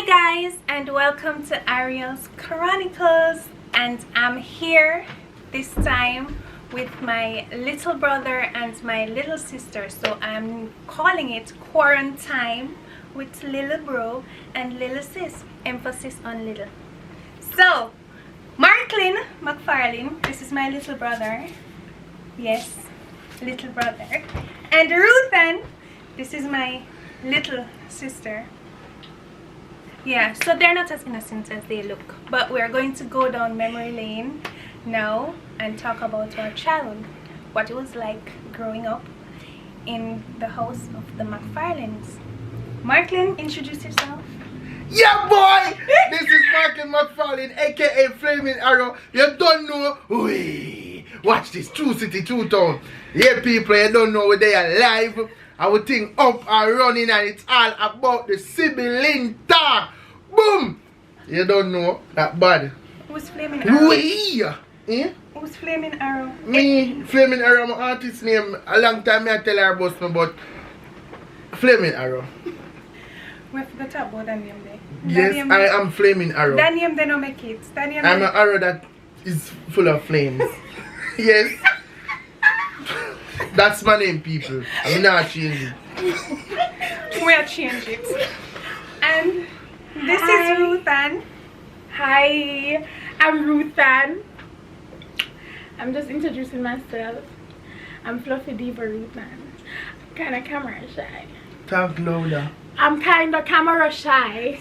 guys, and welcome to Ariel's Chronicles, and I'm here this time with my little brother and my little sister, so I'm calling it Quarantime with little bro and little sis, emphasis on little. So Marklin McFarlane, this is my little brother, yes, little brother, and Ruthan, this is my little sister. Yeah, so they're not as innocent as they look, but we're going to go down memory lane now and talk about our childhood, what it was like growing up in the house of the McFarlanes. Marklin, introduce yourself. Yeah, boy! This is Marklin McFarlane, aka Flaming Arrow. You don't know? Wee. Watch this, True City, True Town. Yeah, people, you don't know where they are live. Our thing up and running, and it's all about the sibling talk. Boom! You don't know that bad. Who's Flaming Arrow? Wee! Eh? Who's Flaming Arrow? Me, Flaming Arrow, my artist name. A long time I tell her about me, but Flaming Arrow. We forgot about that name there. Yes, I am Flaming Arrow. That name they don't make it. That name I'm an arrow that is full of flames. Yes. That's my name, people. I'm not changing it. We'll change it. And this is Ruthan. Hi, I'm Ruthan. I'm just introducing myself. I'm Fluffy Diva Ruthan. Kinda camera shy. Talk louder. I'm kinda camera shy.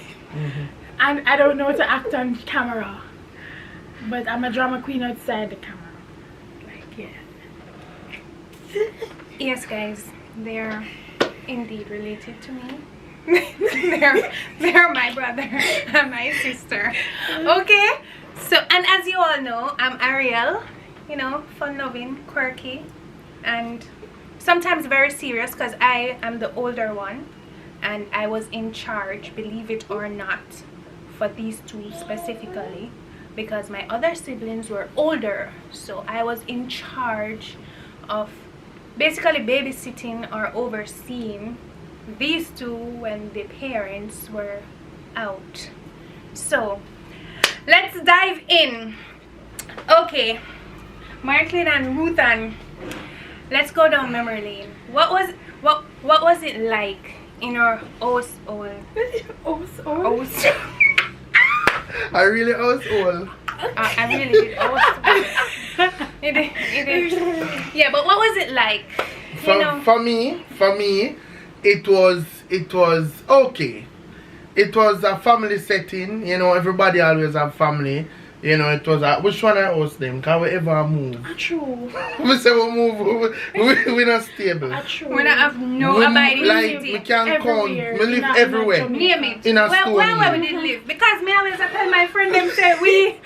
And I don't know how to act on camera. But I'm a drama queen outside the camera. Like, yeah. Yes, guys, they're indeed related to me. they're my brother and my sister. Okay, so, and as you all know, I'm Ariel, you know, fun-loving, quirky, and sometimes very serious because I am the older one and I was in charge, believe it or not, for these two specifically because my other siblings were older, so I was in charge of basically babysitting or overseeing these two when the parents were out. So let's dive in. Okay, Marklin and Ruthan, let's go down memory lane. What was it like in our house? I really was old. I really did. It. Yeah, but what was it like? For me, it was okay. It was a family setting, you know, everybody always have family. You know, it was a, which one I host them? Can we ever move? True. We say we move, we're not stable. We don't have no abiding like, we can't count. We live everywhere. Name it. In a where we did live? Because me always I tell my friend them say every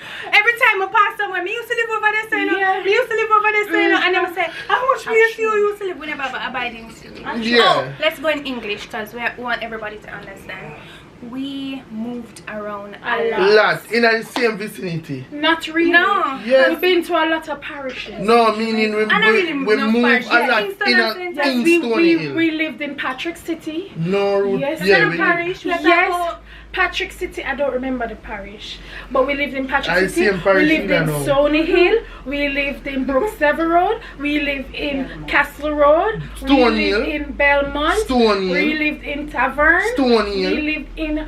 time we pass somewhere, me used to live over there, so you know, we used to live over there, so you know, and them say, how much place you used to live? We never have abiding city. Yeah. Oh, let's go in English because we want everybody to understand. We moved around a lot. In the same vicinity. Not really. No. Yes. We've been to a lot of parishes. No, meaning we moved a lot in we lived in Patrick City. No, yes. Yeah, parish. Yes. Patrick City, I don't remember the parish, but we lived in Patrick City. We lived in Sony Hill. We lived in Brooksever Road. We lived in Castle Road. Stone we Hill. lived in Belmont. Stone Hill. We lived in Tavern. Stone Hill. We lived in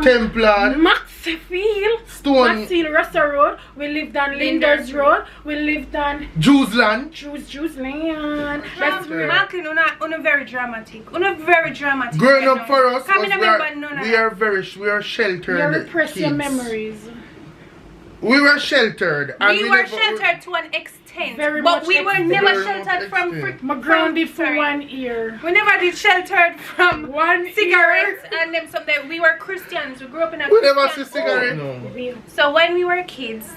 Templar. Maxfield. Stone Maxfield Russell Road. We lived on Linders Road. We lived on Jewsland. Jewsland. That's Marklin, una very dramatic. Una very dramatic. Growing up for us, we are sheltered. You repress your memories. We were sheltered. And we were sheltered to an extent. Very but much we were never sheltered from grounded for 1 year. We never did sheltered from one cigarettes and them something. We were Christians. We grew up in a we Christian never see cigarettes. No. So when we were kids,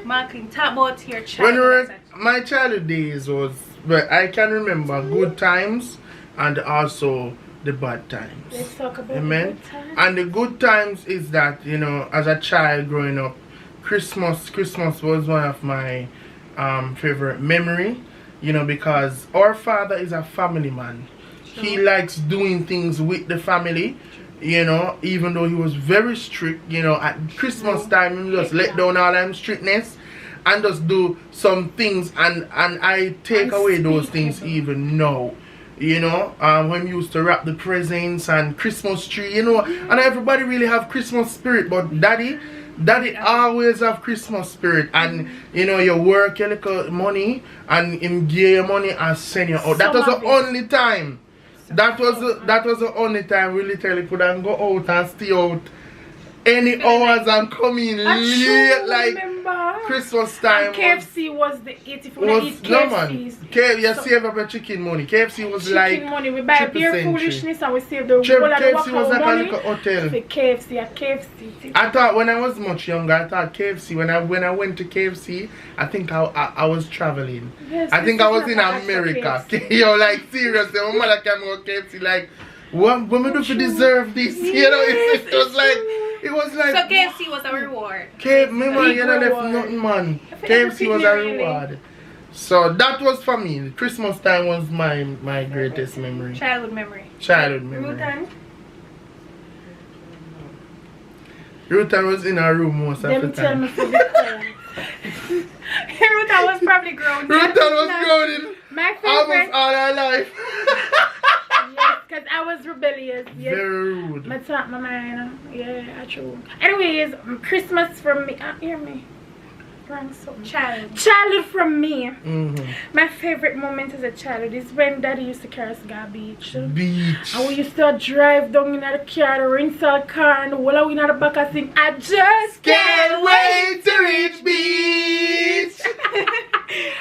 Marklin, talk about your childhood. My childhood days was, well, I can remember good times and also the bad times. Let's talk about Amen. the good times. And the good times is that, you know, as a child growing up, Christmas was one of my favorite memory, you know, because our father is a family man. He likes doing things with the family. You know, even though he was very strict, you know, at Christmas time he just let down all them strictness and just do some things, and I take away those things even now. You know, when we used to wrap the presents and Christmas tree, you know, and everybody really have Christmas spirit, but daddy always have Christmas spirit, and you know, you work your little money and him give you money and send you out. That was the only time. That was the only time we literally could go out and stay out any hours and come in late, like Christmas time. And KFC was the it. If we eat KFC, you save up your chicken money. KFC was chicken like money. We buy beer foolishness and we save the whole of the KFC was like money. a little hotel. For KFC. I thought when I was much younger, I thought KFC. When I went to KFC, I think I was traveling. Yes, I think I was in America. Yo, like seriously, my mother came to KFC like, what we do to deserve this? Yes, You know, it was like. So KFC was a reward. Man, you don't left nothing, man. KFC was a reward. So that was for me. Christmas time was my greatest memory. Childhood memory. Rutan was in her room most of the time. Rutan was probably grown. Rutan was grown My favorite. almost all her life. Yes, because I was rebellious. Yes. Very rude. My top, my mind. Yeah, true. Anyways, Christmas from me. Hear me. Childhood from me. My favorite moment as a child is when Daddy used to carry us to go beach. And we used to drive down in the car, the rental car, and while we in the back and sing, I just can't wait to reach beach.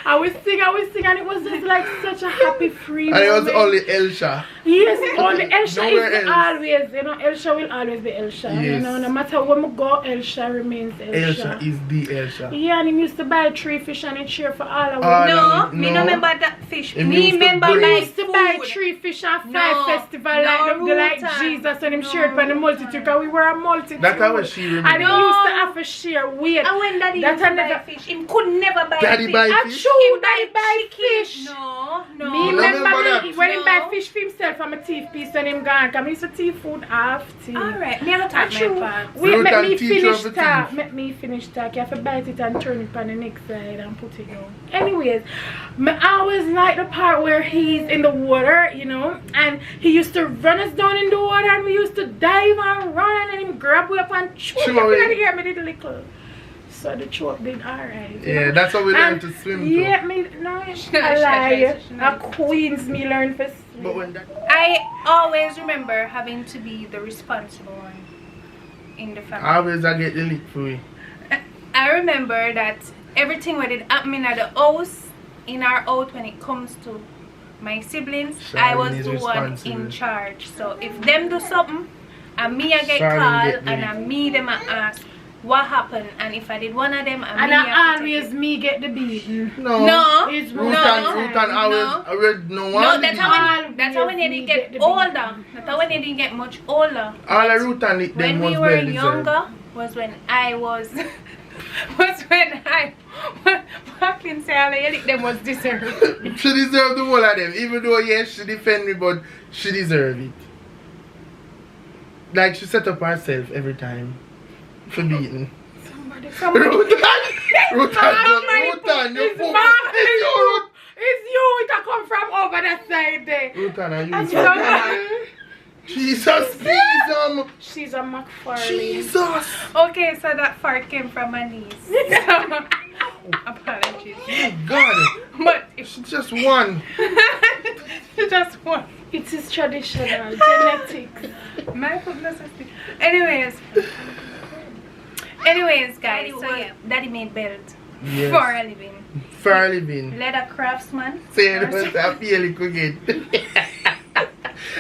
I would sing, and it was just like such a happy, free moment. And it was only Elsha. Yes, only Elsha Nowhere is else. always, you know, Elsha will always be Elsha. Yes. You know, no matter where we go, Elsha remains Elsha. Elsha is the Elsha. Yeah, and he used to buy 3 fish and he cheer for all of No, me no remember that fish. Me remember He my used to buy 3 fish and 5 festival like Jesus and him shared for the multitude because we were a multitude. That's how she remember. And he used to have to share weight. And when Daddy used to buy fish, he could never buy Daddy fish. buy That's fish? true, Daddy buy fish. No. Me remember remember that. when he buy fish for himself from a thief piece and him gone. Because he used to thief food after. Alright, never talk my part. Wait, Fruit let and me teacher finish of the talk. thief. Let me finish talk. You have to bite it and turn it on the next side and put it down. Anyways, I always like the part where he's in the water, you know, and he used to run us down in the water and we used to dive and run and then him grab me up and choke me up in the ear. Me did little. So the choke did alright. Yeah, that's how we learned to swim too. Yeah, me, no, I lie. A queens me learn for swim. But when that... I always remember having to be the responsible one in the family. Always I get the lick for you. I remember that everything what did happen at the house, in our house when it comes to my siblings, I was the one in charge. So if them do something, and me I get called and me them I ask what happened, and if I did one of them and I always me get the beating. No, it's Rutan always no one. No, that's how when they didn't get older. That's how when they didn't get much older. All the Rutan lick them when was we were well younger was when I was I can say all of them was deserved. She deserved the whole of them, even though yes she defend me, but she deserved it. Like she set up herself every time for beating. Somebody. Rutan, you fool. It's you. It can come from over that side there. Rutan, are you? Jesus, please, she's a McFarlane. Jesus. Okay, so that fart came from my niece. So, apologies. Oh God. But It's just one. just one. It is traditional, genetics. My publicity. Anyways, guys. So yeah, Daddy made belt Yes. for a living. For a living. Leather craftsman. Say it was a feeling cooking.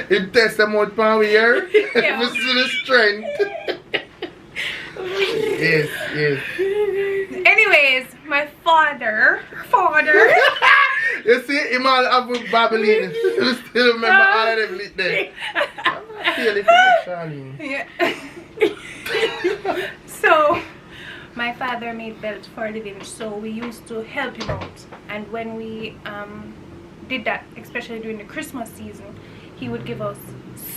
It tests them out for here. Yeah. We see the strength. Yes. Anyways, my father. You see, him all have with Babylon. You still remember all of them lit there. Feeling Charlene. Yeah. So, my father made belts for a living, so we used to help him out. And when we did that, especially during the Christmas season, he would give us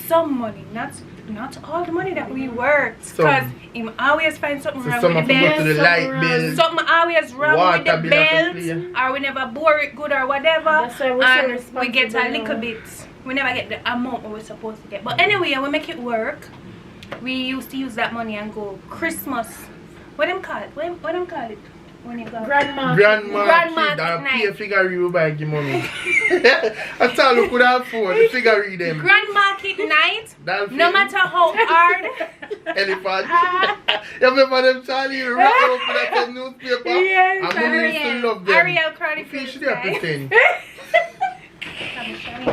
some money, not not all the money that we worked. Some. Because him always find something So wrong some with of the them go to belt. the light bill. Something always wrong with Water the bill have to belt. pay. Or we never bore it good or whatever. That's why we're so And we get a responsible little now. bit. We never get the amount we're supposed to get. But anyway, we make it work. We used to use that money and go Christmas. What them call it? What them call it? When you go Grandma. Grandma kid and night. pay a figure you buy give money. That's all we could afford, the figure them. Grand market night. Dolphin. No matter how hard. Elephant. You remember them Charlie wrap up with that newspaper? Yes, and we used to love them. Ariel Crowley Fish Fish. there pretend.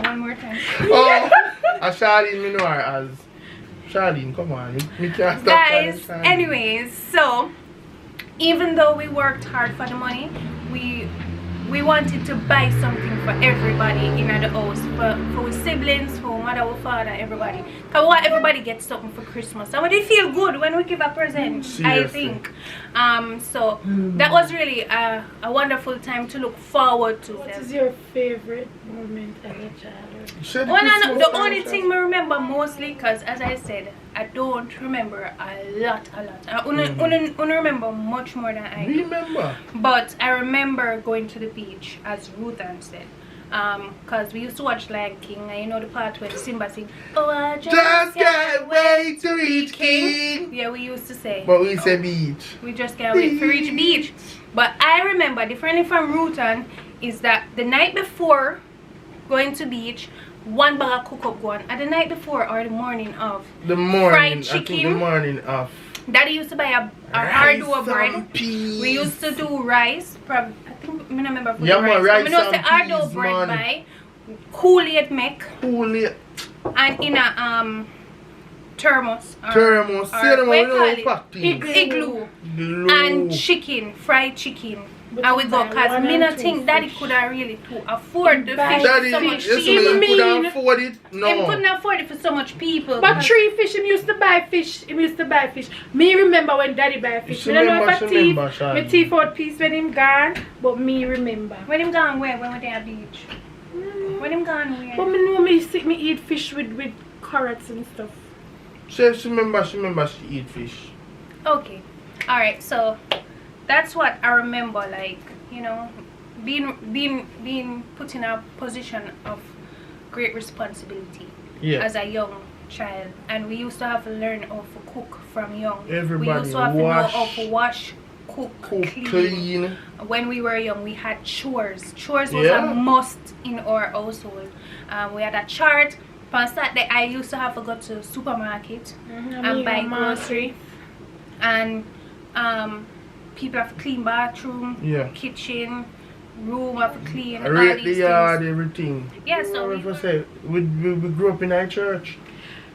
One more time. Oh, and Charlene, me know her as Charlene, come on. Me can't stop Guys, calling Charlene. anyways, so even though we worked hard for the money, we wanted to buy something for everybody in the house, for our siblings, for mother, our father, everybody. Because we want everybody get something for Christmas. And we did feel good when we give a present, I think. So that was really a wonderful time to look forward to. What is your favorite moment as a child? The only thing I remember mostly, because as I said, I don't remember a lot. I only remember much more than I do. Remember? But I remember going to the beach, as Ruthan said. Because we used to watch Lion King, and you know the part where Simba sing, oh, I Just can't wait to reach King. Yeah, we used to say. But we say beach. We just can't wait to reach beach. But I remember, differently from Rutan, is that the night before going to beach, one bag of cook up going. And the night before or the morning of, The morning, fried I think the chicken. morning of. Daddy used to buy a Rice hard bread. and peas. We used to do rice. I think I don't remember for Yeah, the man, rice. rice We know the and hard peas, bread man. by Kool-Aid make Holy and in a thermos. thermos. or See them what you all call it? packed in. Igloo. Glue. And chicken, fried chicken. But And we you go, buy cause one me or not two think Daddy fish. could have really to afford the buy fish Daddy, for so much yes, people. man, Mean. couldn't afford it. He No. couldn't afford it for so much people. But 3 fish, him used to buy fish. Him used to buy fish. Me remember when Daddy buy fish. She Me don't know remember, if she I thief. remember, Charlie. Me thief out piece when him gone. But me remember. When him gone where? When we there at beach? When him gone But where? me know me eat fish with carrots and stuff. She remember she eat fish. Okay. Alright, so that's what I remember, like, you know, being put in a position of great responsibility Yeah. as a young child. And we used to have to learn how to cook from young. Everybody we used to have wash, to know how to wash, cook, clean. When we were young, we had chores. Chores was Yeah. a must in our household. We had a chart. On Saturday, I used to have to go to supermarket and buy grocery. And people have to clean bathroom, Yeah. kitchen, room have to clean, all Rate the these yard, things. everything. Yeah, so What I say, we grew up in a church.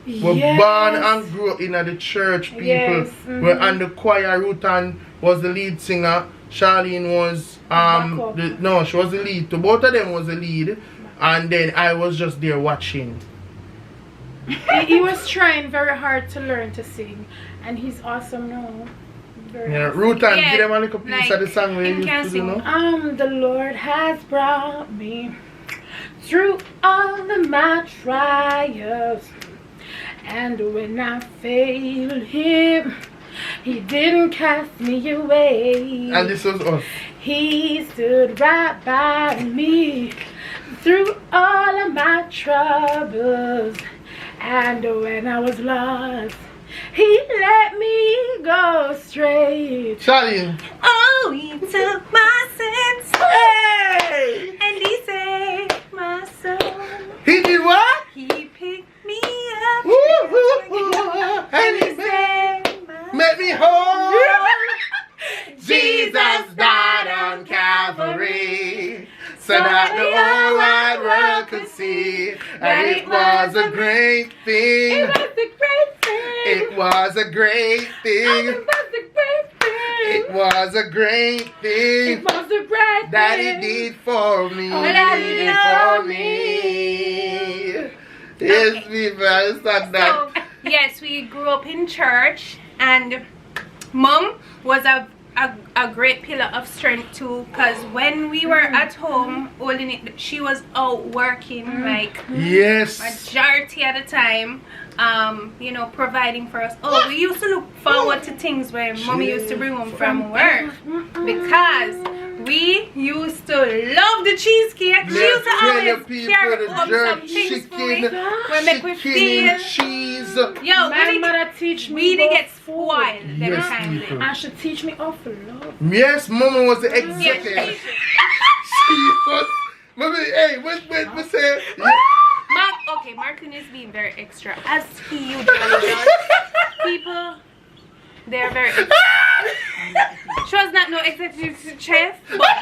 We Yes. born and grew up in the church, people. Yes, We're on the choir. Rutan was the lead singer. Charlene was Backup. she was the lead. So both of them was the lead, and then I was just there watching. He was trying very hard to learn to sing, and he's awesome now. Very Yeah, awesome. Rutan, Yeah, give them a little piece like, of the song we him used can to do, sing. no? The Lord has brought me through all of my trials, and when I failed Him, He didn't cast me away. And this was us. He stood right by me through all of my troubles, and when I was lost, He let me go straight. Charlene. Oh, he took my sins Hey! and he saved my soul. He did what? He picked me up Woo, woo, woo. and he saved my Make me whole. Jesus died on Calvary, so that the whole wide world could see that it was a great thing. It was a great thing. It was a great thing. It was a great thing. It was a great thing It was a great that thing. He did for me. Oh, that He did for me. Yes, people, I understand that. So, yes, we grew up in church, and Mom was a a great pillar of strength too, because when we were at home holding it, she was out working like Yes. majority of the time, you know, providing for us. Oh, we used to look forward to things when mommy used to bring home from work, because we used to love the cheesecake. She used to always carry home some things for me when make we feel. Cheese. Yo, My mother teach me we didn't about get spoiled food. every Yes, time. people. And she teach me how to love. Yes, Mama was the executive. Yeah, She was. Mommy, hey, wait, say. Okay, Martin is being very extra, as he usually does. People, they're very extra. She was not no executive chef, but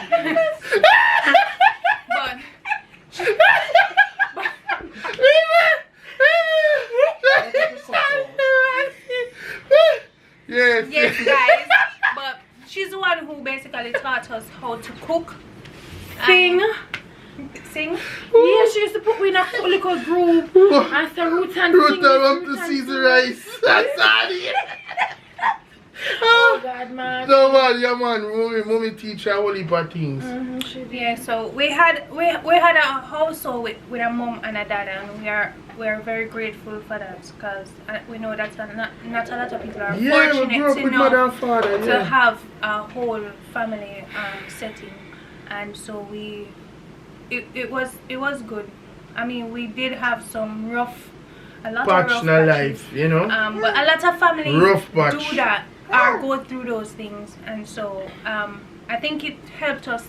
yes, guys. But she's the one who basically taught us how to cook. Sing. Sing. Yeah, she used to put me in a little group and say root and sing. Up to season rice. That's all it. Oh God, man. So man, yeah man, mommy teach her a whole heap of things. She did. Yeah, so we had a household with a mom and a dad, and we are very grateful for that, because we know that not a lot of people are Yeah, we fortunate grew up to with know mother and father, to yeah. have a whole family setting, and so it was good. I mean, we did have some rough Patch in her life, you know. but a lot of families Rough patch. do that or go through those things, and so I think it helped us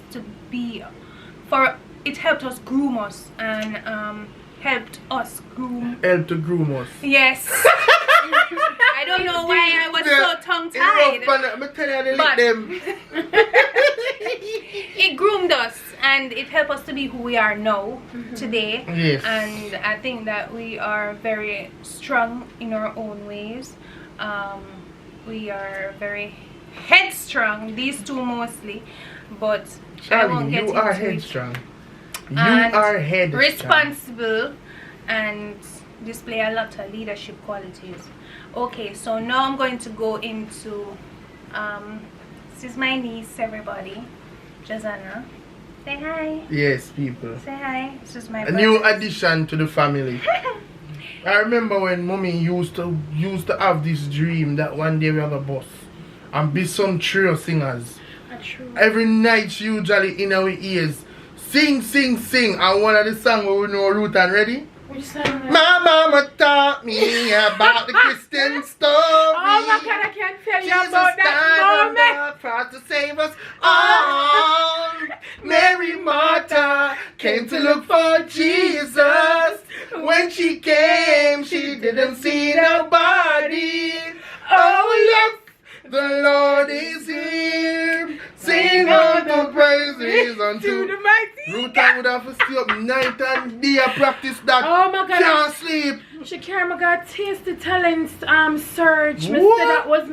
helped us groom us, and helped us groom. Help to groom us. Yes. I don't know why I was so tongue tied, I'm telling you, they them. it groomed us, and it helped us to be who we are now today. Yes. And I think that we are very strong in our own ways. We are very headstrong, these two mostly, but I won't Charlie, get you are into it. headstrong. You And are headstrong. responsible, and display a lot of leadership qualities. Okay, so now I'm going to go into this is my niece, everybody, Jazana. Say hi. Yes, people. Say hi. This is my A new brother. addition to the family. I remember when mommy used to have this dream that one day we have a bus and be some trio singers. True. Every night she usually in our ears sing, and one of the songs we know root and ready. Which song? My mama taught me about the Christian story. Oh my God, I can't tell you Jesus about died that on the cross to save us all. Mary Martha came to look for Jesus. When she came, she didn't see nobody. Oh, look, the Lord is here. Sing all the praises unto the mighty. Ruth. I would have to stay up night and day and practice that. Oh my God. Can't sleep. She carried my God Taste the Talents search. What? Mister, that was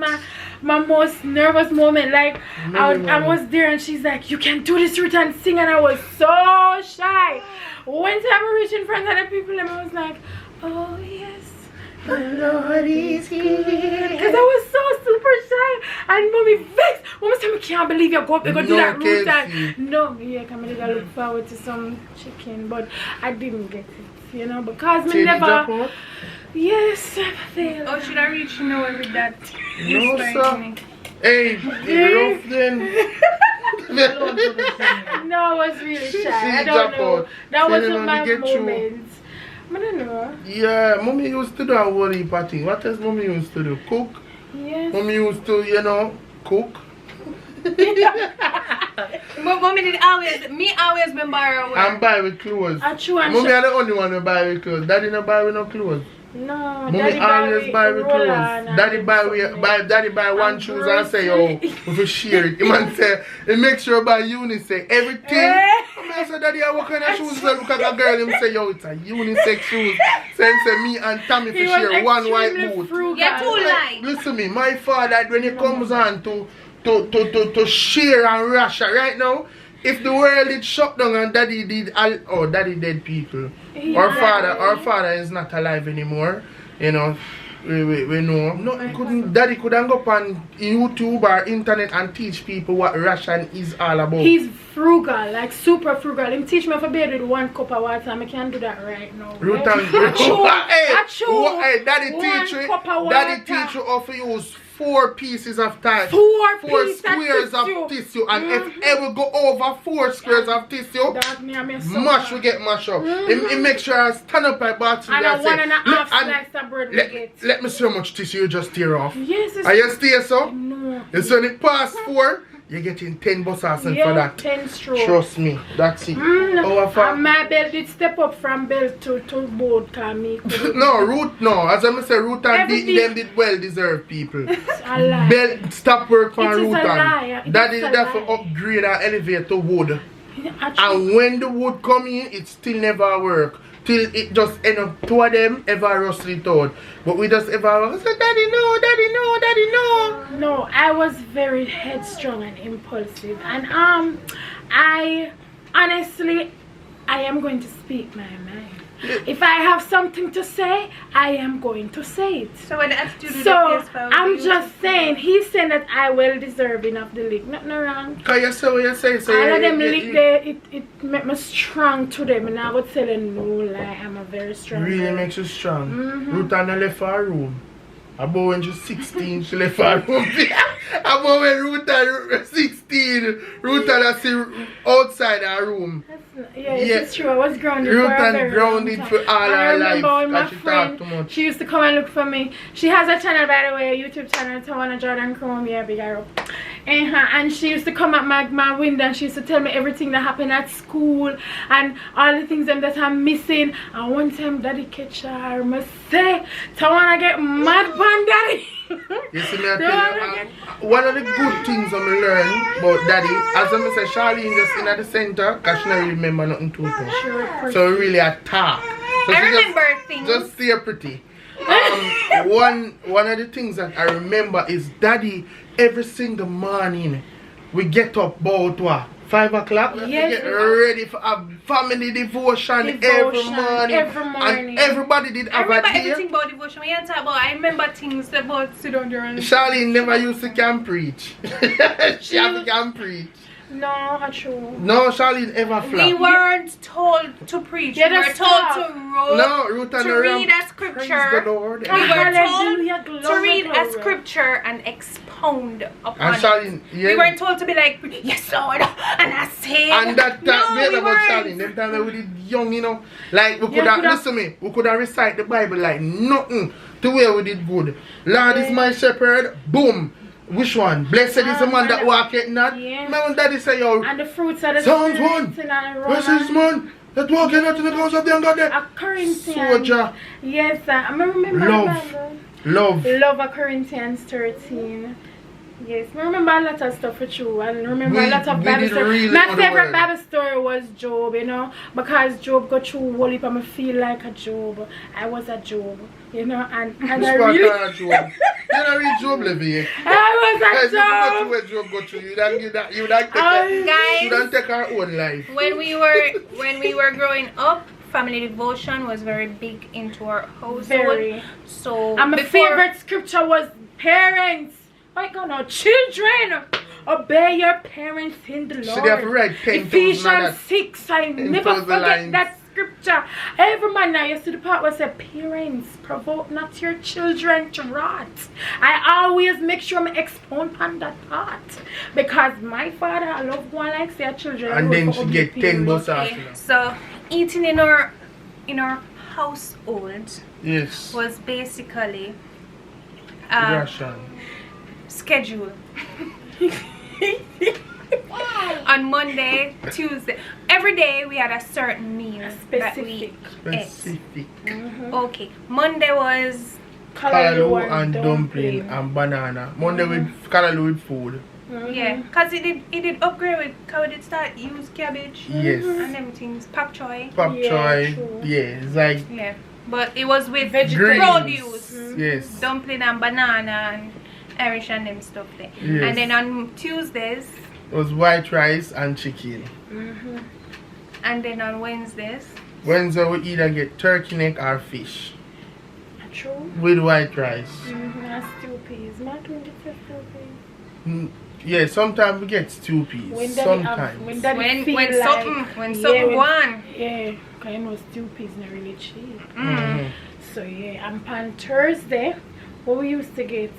my most nervous moment. Like I was there and she's like, you can do this, Ruth, and sing, and I was so shy. One time I reached in front of the people and I was like, oh yes, the Lord is here. Because I was so super shy, and mommy vexed. Mama said, I can't believe you're going to do that, Ruth. And no, yeah, I look forward to some chicken, but I didn't get it, you know, because me never. Yes, I failed. Oh, should I reach nowhere with that? No, sir. Hey, rough then. No, I was really shy. I don't know. That wasn't my moment. I don't know. Yeah, mommy used to do a whole heap of things. What else mommy used to do? Cook? Yes. Mommy used to, you know, cook. But mommy did always been borrow. And buy with clothes. Mommy are the only one who buy with clothes. Daddy no buy with no clothes. No, Mommy always buy with clothes. Daddy buy one shoes and say, oh, if you share it. The man say, he make sure buy unisex. Everything. I say, Daddy, I work on the shoes. Look at a girl, him say, yo, it's a unisex shoes. So he say, me and Tommy for share one white boot. You're too light. Listen to me, my father, when he comes on to share and rush right now, if the world did shut down and daddy dead people, our father is not alive anymore, you know, We know. No, Daddy couldn't go up on YouTube or internet and teach people what ration is all about. He's frugal, like super frugal. Him teach me for bed with 1 cup of water, and I can't do that right now. Root right? and Achoo. Daddy One teach you. cup of Daddy water. teach you how to use 4 pieces of tissue. 4 squares of tissue. And if ever go over 4 squares of tissue, mash will get mashed up. It makes sure I stand up by bottom. And a 1.5 slice of bread we get. Let me see how much tissue you just tear off. Yes, it's Are you stay so? no. It's when it past 4, you're getting 10 buses for that. 10 strokes. Trust me, that's it. And my belt did step up from belt to board, me. No, root no. As I say, root and them did well deserve people. A lie. Belt stop work for It is root a lie. and that is a therefore lie. upgrade and elevate to wood. Actually, And when the wood come in, it still never work. Till it just end up 2 of them ever rustle it out. But we just ever say, Daddy no, Daddy no, Daddy no. no, I was very headstrong and impulsive. And I honestly I am going to speak my mind. If I have something to say, I am going to say it. So what attitude do So the PS5 I'm use? just saying, he's saying that I well deserving of the lick. Nothing wrong. Cause you say what you say. So All of them lick there, it make me strong to them, and I would tell them no lie. I'm a very strong really girl. makes you strong. Ruth Anna left her room. About when she's 16, she left her room. About when Ruth Anna 16, Ruth Anna see outside her room. Yeah, it's true. I was grounded Ruth for a Anna very grounded long for time. all I her remember life. when my She talk friend, too much. she used to come and look for me. She has a channel, by the way, a YouTube channel, Tawana Jordan Chrome, yeah, big arrow. And she used to come at my window and she used to tell me everything that happened at school and all the things that I'm missing. And one time Daddy catch her, I must say, Tawana get mad pan Daddy. You see me, I tell you, one of the good things I learned about Daddy, as I say, Charlene just in at the center, because she don't remember nothing too much. So we really attack. So I remember things. Just stay pretty. One of the things that I remember is Daddy every single morning we get up about what? 5 o'clock? Yes, we get ready for a family devotion every morning. And everybody did have I remember a day. everything about devotion. We talk about. I remember things about sit down there and Charlene never used to can preach. She have to can preach. No, not true. No, Charlene ever we flop. weren't told to preach. Yeah, we were that's told stop. to roll, No, Ruth and to read a scripture. Praise the Lord. We were Hallelujah, told to glory, read a glory. scripture and expound upon And it. Charlene, yeah. We weren't told to be like, yes Lord, and I say. And that no, wait we about weren't. Charlene, them time that we did young, you know. Like we could Yeah, have, listen to me, we could have recite the Bible like nothing to where we did good. Lord is my shepherd, boom. Which one? Blessed is the man that walketh not. Yeah. My Daddy say, yo, And the fruits of the Psalms Spirit 1. and Blessed is the man that walketh not in the cause of the ungodly. a Corinthians. Soldier. Yes, I remember Love. Love a Corinthians 13. Yes, I remember a lot of stuff with you. I remember a lot of we Bible did stories. really My know the favorite word. Bible story was Job, you know, because Job got through whole heap and I feel like a Job. I was a Job, you know, and I Which really... part of Job? You don't read Job, Levy. I was Guys, a if you go Job. to where Job go through, you don't Guys, take her own life. when we were growing up, family devotion was very big into our household. Very. So And my before- favorite scripture was parents. Like, oh no, children, obey your parents in the Lord. So they have to write 10,000 Ephesians that 6, I never 10,000 forget lines. that scripture. Every man now, you see the part where it said, parents, provoke not your children to wrath. I always make sure I expound on that part. Because my father, I love one like their children. And then she get 10 bucks Okay, after. so eating in our household Yes. was basically Ration. schedule. On Monday, Tuesday, every day we had a certain meal that we ate. Specific. Okay, Monday was Callaloo and dumpling and banana. Monday with callaloo with food. yeah, cause it did upgrade with how it did start use cabbage Yes. and them things, pak choy. Pop Yeah, choy. true. Yeah, it's like Yeah, but it was with Vegetarian. produce, yes. dumpling and banana and Irish and them stuff there. Yes. And then on Tuesdays, It was white rice and chicken. and then on Wednesdays, Wednesday we either get turkey neck or fish. True. with white rice. And stew peas. Not when they say stew peas. Yeah, sometimes we get stew peas. When Sometimes. when daddy feel when like, something won. Yeah, because you know stew peas not really cheap. Mhm. So yeah, and on Thursday, what we used to get?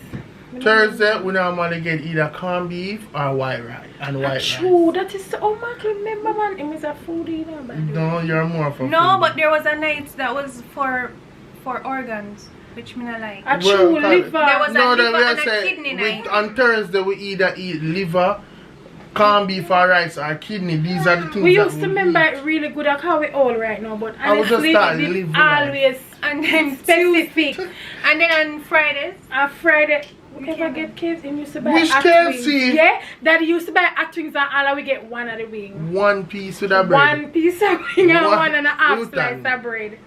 Thursday, we normally get either corned beef or white rice. And white rice. True, that is oh my God, remember man, it was a foodie, you know, by the way. No, you're more for No, food. but there was a night that was for organs, which me not like. A true Well, liver. There was a No, liver then we and a say kidney night. on Thursday we either eat liver, corned beef or rice or kidney. These are the things We that used to remember it really good. I how we all right now, but I would just honestly, start it living always And then specific. And then on Fridays, On Friday, we never get kids. Him used to buy Which hot KFC? wings. Yeah, Daddy used to buy hot wings and all we get one of the wing. one piece with a bread. One piece of wing and One 1.5 Luton. slice of bread.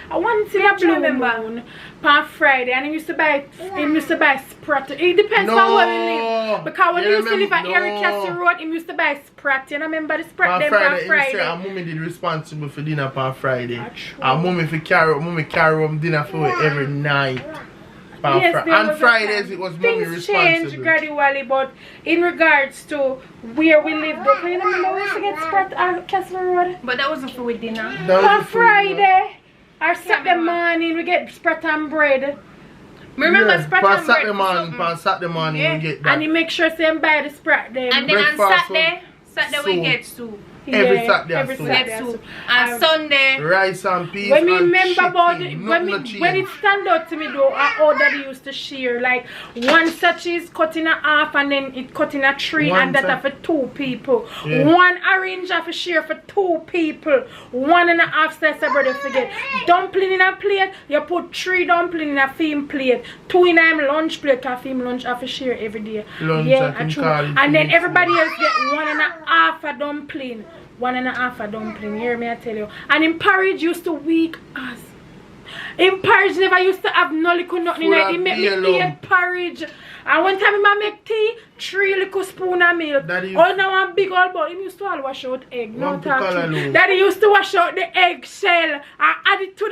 I went to the Blue remember. Moon on Friday and he used to buy Sprat. It depends No. on where we live. Because when You he used to live at remember- Eric Castle Road, he used to buy Sprat. You know, remember the Sprat On them Friday, on he Friday? say our mommy did responsible for dinner on Friday. Ah, true. Our mommy carry home dinner for her every night. On Yes, there on was a Fridays time. it was mommy Things change responsible. gradually, but in regards to where we live, though, you remember we used to get Sprat at Castle Road? but that wasn't for with dinner. That was On the food. Friday or Saturday remember. morning, we get Sprat and bread. Remember Yeah, Sprat on and bread Saturday for morning, something. on Saturday morning Yeah. we get that. And he make sure to buy the Sprat them. And then on breakfast Saturday we soup. get soup. every Saturday every soup. We get Saturday soup. And Sunday, Rice and peas When me and remember chicken, about it, when nothing it stand out to me though, how Daddy used to share like one sachet is cut in a half and then it cut in a three One and that sa- are for 2 people. Yeah. One orange have to share for 2 people. 1.5 slice of bread you forget. Dumpling in a plate, you put 3 dumpling in a theme plate. 2 in a lunch plate, cause theme lunch have to share every day. Lunch, I yeah, can true. call it And then theme everybody else get 1.5 a dumpling. 1.5 a dumpling, hear me I tell you. And in porridge used to weak as. In porridge never used to have no liquor nothing in Full it. He of make me yellow. eat porridge. And one time I make tea, 3 little spoon of milk. Daddy used- Oh now one big old bowl. He used to all wash out egg. No One talk pickle true. alone. Daddy used to wash out the egg shell. I add it to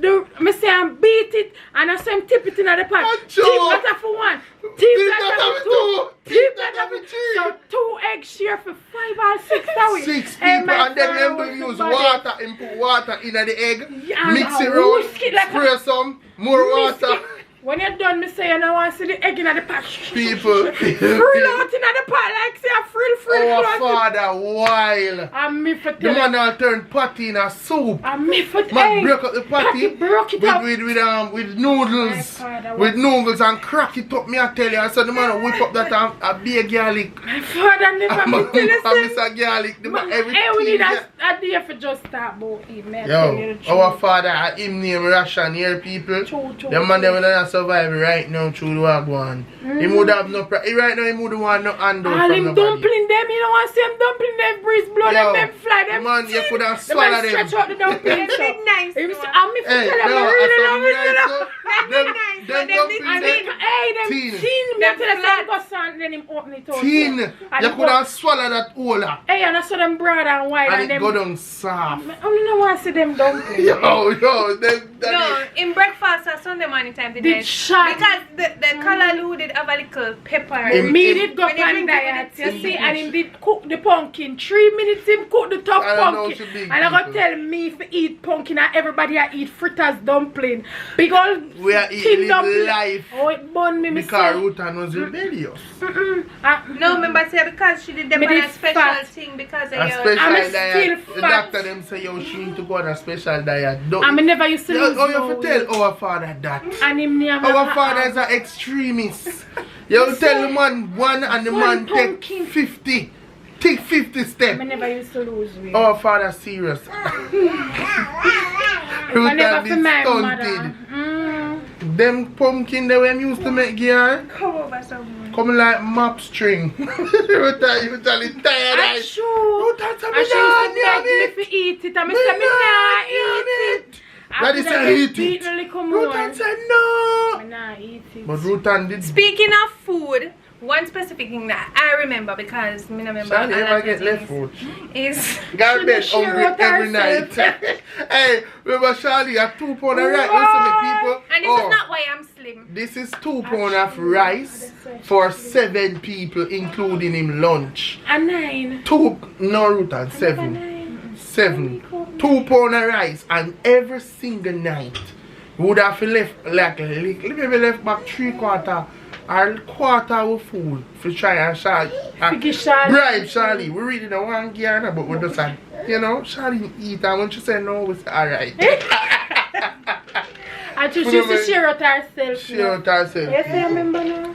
the me say and beat it and I say him tip it in the pot. Achoo. Tip that for 1. Tip that for 2. Tip that for 3. So 2 eggs share for 5 or 6 hours. 6 people and then remember use water and put water in the egg, Yeah, mix and it around, whisk it like spray some, more water. When you're done, me say, you know, I see the egg in the pot. People. Frill out in the pot like say a frill Our close. father wild. And me for The tell man you. all turned patty in a soup. And me for Man tell break up the patty broke it up. with My noodles. father was- With noodles and crack it up, me I tell you. I said the man whip up that a big garlic. My father never I'm me tell you. a Mr. Garlic. The man Hey, we everything. need yeah. a day for just start about him. Me I tell you Yo, the our truth. father, him name Russian here, people. True, The man that will not survive right now through the wagwan. He would have no right now. He would want no handle All from him nobody. dumpling them, you know what I say? Him dumpling them breeze blow Yo, them fly them. man, you could have The man swallowed them. stretch out the dumpling. Them did nice, Him though. say, and me for Hey, tell him, no, I really love it. nice, You know? so, Them them, nice, them but them dumplings I there. mean, hey, them Teen. teen, me tell you, say, go son, then him open it out. Teen, And you it could go- have swallowed that whole up. Hey, and I saw them broad and white And and it them. go down soft. I only know why I see them dumplings. Yo, them, no, in breakfast at Sunday morning time Did today. shot. Because the callaloo did have a little pepper. Him- Me did go When you on drink it diet, with you the see, tea. and him did cook the pumpkin. 3 minutes him cook the tough I don't know pumpkin. what you big And I go people. tell me to eat pumpkin and everybody I eat fritters dumpling. Big old We are tin eating dumpling. life. Oh, it bun me, me Because say. Rutan was rebellious. No, remember say because she did them Me on a did special fat. thing because of A your special I'm diet. still The fat. doctor them say yo she need to go on a special diet. Don't I me never used to lose oh, you no have to weight. tell our father that. And him name Our father is an extremist. You tell the man 1 and the One man take pumpkin. 50. Take 50 I steps. never used to lose weight. Our father serious. I Rutan never is for my stunted. mother. Them pumpkin that we used to make girl come over someone. come like map string. Rutan you tell it tired I eyes. sure. Rutan tell And she used to beg me me to eat it. And me say, me nah eat it. Daddy said eat Eat it. a little more. Rutan said no. Nah, eat it. But Rutan did. Speaking of food, one specific thing that I remember, because me remember Charlie, a ever lot get of left things, food? is Got bed share hungry with every night. herself. Hey, remember Charlie, a 2 pound of rice. Listen me people. and this is not why I'm slim. This is 2 pound of rice for 7 people, including him lunch. A 9. 2, no Rutan, 7. 7. 2 pound of rice, and every single night would have left like maybe left back 3/4 or quarter of food for try and Charlie. Bribe Charlie. We really don't want to get her, but we just said, you know, Charlie eat, and when she said no, we said alright. I just used to share with herself. Share with herself. Yes, I remember now.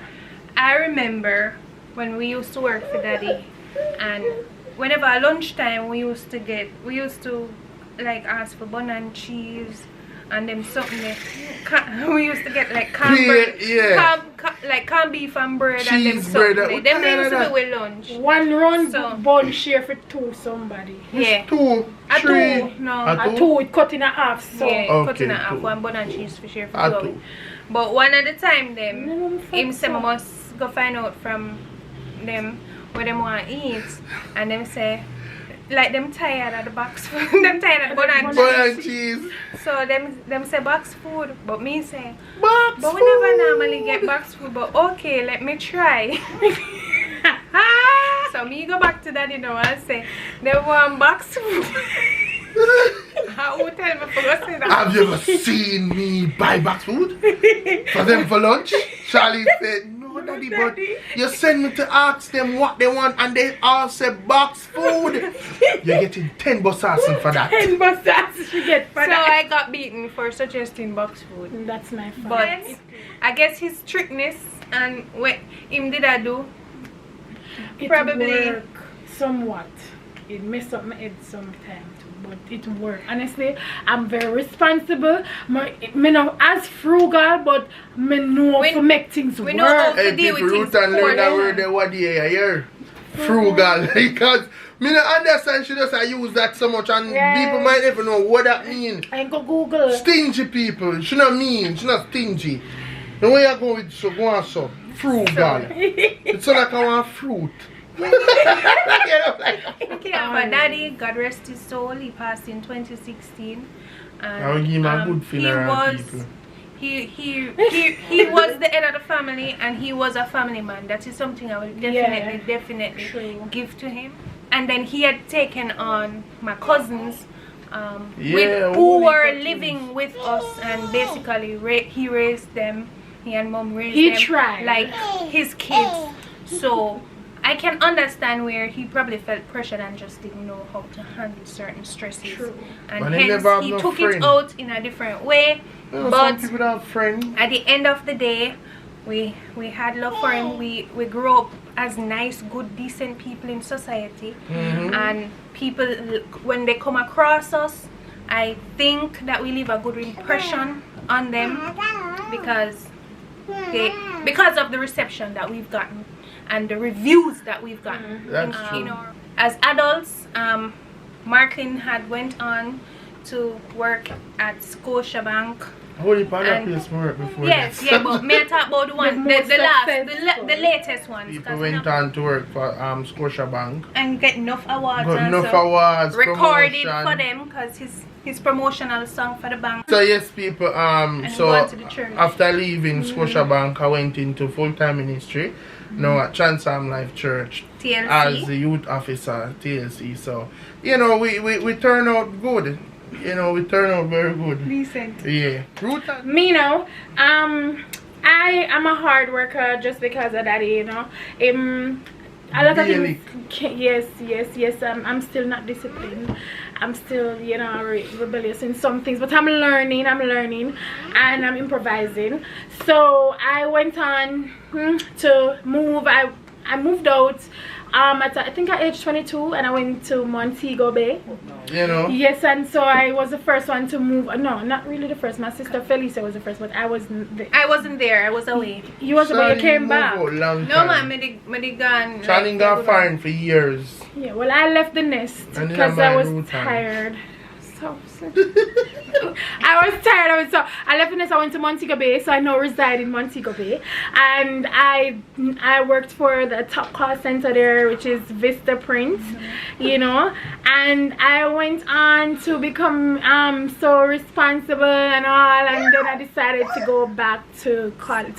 I remember when we used to work for Daddy, and whenever at lunchtime we used to like ask for bun and cheese and them something there. We used to get like corned beef and bread Cheese, and them something. bread, Them they used to do with lunch. One round So- bun share for 2 somebody. Yeah. 2, A 3. 2, no. A 2 it cut in a half, so. Yeah, Okay, cutting it half, 2. one bun and cheese for share for A 2. 2. But one at a time them, No, him say so. I must go find out from them what them want to eat, and them say like them tired of the box food, them tired of the bun and Bun and cheese. cheese. So them say box food, but me say, Box but we food. never normally get box food, but okay, let me try. So me go back to Daddy now and say, they want box food. How would tell me for us say that? Have you ever seen me buy box food for them for lunch? Charlie said, no, Daddy, but you send me to ask them what they want, and they all say box food. You're getting 10 busasin for that. 10 bucks she get for So that. I got beaten for suggesting box food. That's my fault. But I guess his strictness and what him did I do, it probably- work somewhat. It messed up my head sometimes, but it worked. Honestly, I'm very responsible. Me not as frugal, but me know We- to make things we work. know how- Hey, to deal people, with Ruth things and learn that poorly. word there, what do you hear? Frugal. Because me not understand she just use that so much, and Yeah. people might never know what that means. I go Google. Stingy people, she not mean, she not stingy. The way you go with so go on so frugal. It's like I want fruit. You know, like, Okay, but Daddy, God rest his soul, he passed in 2016. And, I will give him a good funeral, people. He was the head of the family, and he was a family man. That is something I will definitely True. give to him. And then he had taken on my cousins, Yeah, who holy were fucking- living with us, and basically he raised them. He and mom raised He them tried. like his kids. So I can understand where he probably felt pressured and just didn't know how to handle certain stresses. True. And But he hence never have he no took friend. it out in a different way. You know, But some people don't have friends. at the end of the day, we had love for him. We grew up as nice, good, decent people in society. And people, when they come across us, I think that we leave a good impression on them because of the reception that we've gotten and the reviews that we've gotten. That's true. As adults, Marklin had went on to work at Scotiabank. Holy part of And- place work before Yes, that. yeah, but may I talk about the one, most the last, successful. the latest ones. People 'cause we went know- on to work for Scotiabank. and get enough awards Got and enough so awards, recorded promotion. for them because his promotional song for the bank. So yes, people. So go on to the church. after leaving Scotiabank, I went into full-time ministry. Now at Transform Life Church TLC. as the youth officer, TLC. So you know, we turn out good. You know, we turn out very good. Decent. Yeah. Ruth and Me now, I am a hard worker just because of Daddy, you know. A lot of Really? things. Yes. I'm still not disciplined. I'm still, you know, rebellious in some things, but I'm learning, and I'm improvising. So I went on to move. I moved out. I think at age 22, and I went to Montego Bay. you know. Yes, and so I was the first one to move. No, not really the first. My sister Felicia was the first, but I wasn't there. I wasn't there. I was away. You was but you came moved back. out long No time. man, me gone. Charlie got foreign for years. Yeah, well, I left the nest And then because I I was moved on. tired. house. I was tired of it, so I left Venice. I went to Montego Bay, so I now reside in Montego Bay, and I worked for the top call center there, which is Vista Print, you know, and I went on to become so responsible and all, and then I decided to go back to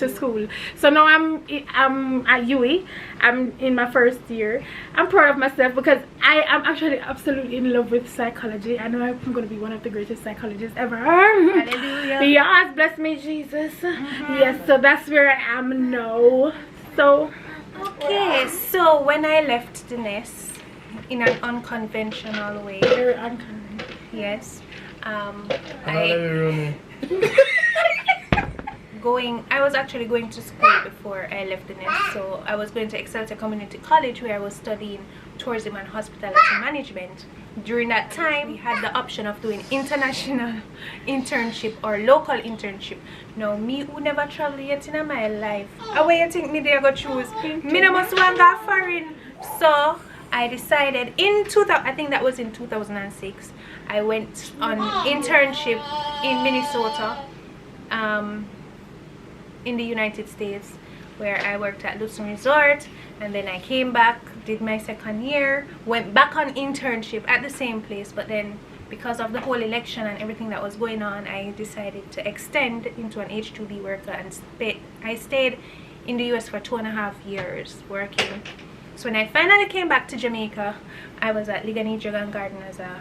school. So now I'm at UE. I'm in my first year. I'm proud of myself because I am actually absolutely in love with psychology. I know I'm going to be one of the greatest psychologists ever. Hallelujah. Yes, bless me, Jesus. Yes, so that's where I am now. So, Okay, so when I left the nest in an unconventional way, very unconventional. yes, I was actually going to school before I left the nest. So I was going to Excelsior Community College, where I was studying tourism and hospitality management. During that time, we had the option of doing international internship or local internship. Now, me who never traveled yet in my life, how you think me they go choose? Me no must want go foreign. So I decided I think that was in 2006, I went on internship in Minnesota, in the United States, where I worked at Luton Resort, and then I came back, did my second year, went back on internship at the same place, but then because of the whole election and everything that was going on, I decided to extend into an H-2B worker, and I stayed in the US for 2.5 years working. So when I finally came back to Jamaica, I was at Ligani Dragon Garden as a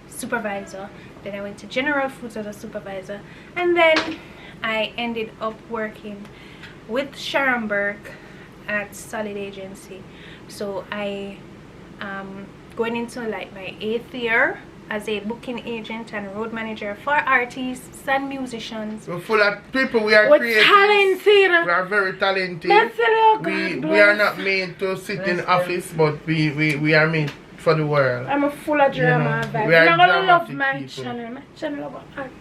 supervisor. Then I went to General Foods as a supervisor, and then I ended up working with Sharon Burke at Solid Agency. So I going into like my 8th year as a booking agent and road manager for artists and musicians. We're full of people. We are creative. Talented. We are very talented. We are not made to sit in office, but we are made for the world. I'm a full of drama. You know, we are I'm gonna love dramatic my people. channel. My channel about art.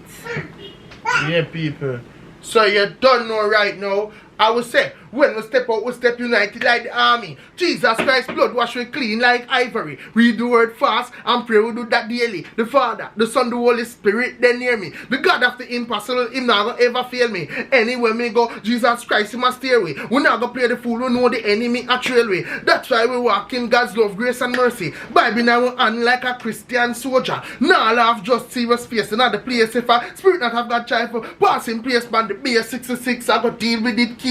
Yeah, people. So you don't know right now. I will say, when we step out, we step united like the army. Jesus Christ's blood wash we clean like ivory. Read the word fast and pray we do that daily. The Father, the Son, the Holy Spirit, they near me. The God of the impossible, him not gonna ever fail me. Anywhere me go, Jesus Christ, he must stay away. We not gonna play the fool, we know the enemy a trail way. That's why we walk in God's love, grace and mercy. Bible now on like a Christian soldier. Now laugh just serious face in the place. If a spirit not have got child for passing place by the base 66, I go deal with it case.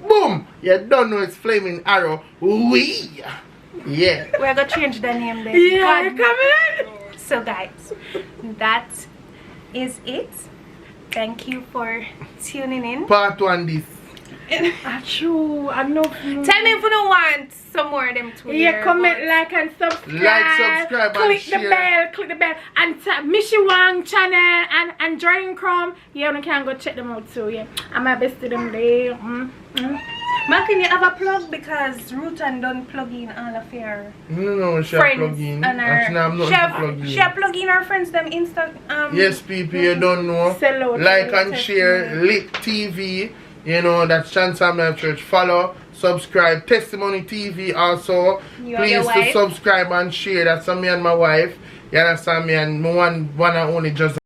Boom! You don't know it's Flaming Arrow. Wee! Yeah. We're gonna change the name then. Yeah, come in. So guys, that is it. Thank you for tuning in. Part 1 this. True. I know. Tell me if you don't want some more of them too. Yeah, comment, like, and subscribe. Like, subscribe, click and share. Click the bell, and Mishi Wang channel and Drawing Chrome. Yeah, you can go check them out too. Yeah, I'm my best to them there. Mark, can you have a plug, because Rutan don't plug in all of your No, she friends plug in. and Actually, I'm not plug in. she plug in her friends them Insta. Yes, people, you don't know. Sell out, Like and share. Lit TV. You know, that's Chance Samuel Church. Follow, subscribe. Testimony TV also. Please to subscribe and share. That's me and my wife. You understand me? And one and only just